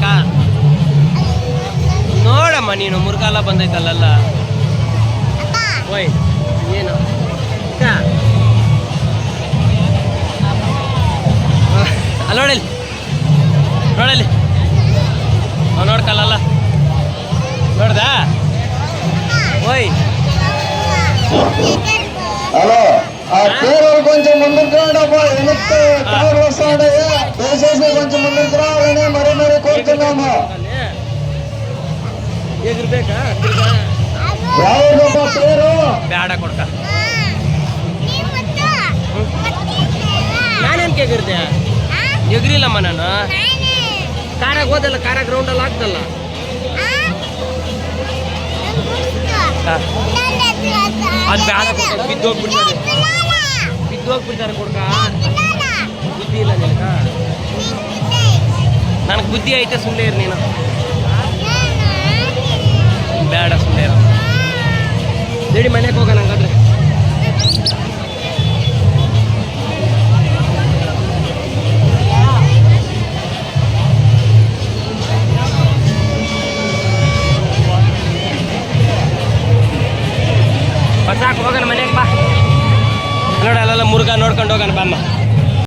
ಸಾಕ ನೋಡಮ್ಮ ನೀನು ಮುರುಗಾಲ ಬಂದೈತಲ್ಲ ಓಯ್ ಏನು ಅಲ್ಲ ನೋಡಲಿ ನೋಡಲಿ ನೋಡ್ಕಲ್ಲ ನೋಡ್ದಾ ఓయ్ హలో ఆ తేరలు కొంచెం ముందుకు రాడబ్బా వెనక్కి కార్లు వస్తాడయ్యా దయచేసి కొంచెం ముందుకు రావాలని మరీ కోరుతున్నాము ఎగురుಬೇಕಾ ಯಾವ್ದಪ್ಪ ತೇರು ಬೇಡ ಕೊಡ್ಕ ನಾನೇನ್ ಎಗರ್ದೆ ಎಗ್ರಿಲ್ಲಮ್ಮ ನಾನು ಕಾರಾಗ ಹೋದಲ್ಲ ಕಾರಾಗ ರೌಂಡಲ್ಲಿ ಆಗ್ತಲ್ಲ ಅದು ಬೇಡ ಕೊಡ್ಕ ಬಿದ್ದೋಗ್ಬಿಡ್ತಾರೆ ಕೊಡ್ಕ ಬುದ್ಧಿ ಇಲ್ಲ ನಿನಕ ನನಗೆ ಬುದ್ಧಿ ಐತೆ ಸುಮ್ಮನೆ ಇರು ನೀನು ಬೇಡ ಸುಮ್ಮನೆ ಇರು ನಡಿ ಮನೆಗೆ ಹೋಗೋಣ ಹಂಗಾದ್ರೆ ಸಾಕು ಹೋಗೋಣ ಮನೆಗೆ ಬಾ ನೋಡ ಅಲ್ಲೆಲ್ಲ ಮುರುಘಾ ನೋಡ್ಕೊಂಡು ಹೋಗೋಣ ಬಾಮ್ಮ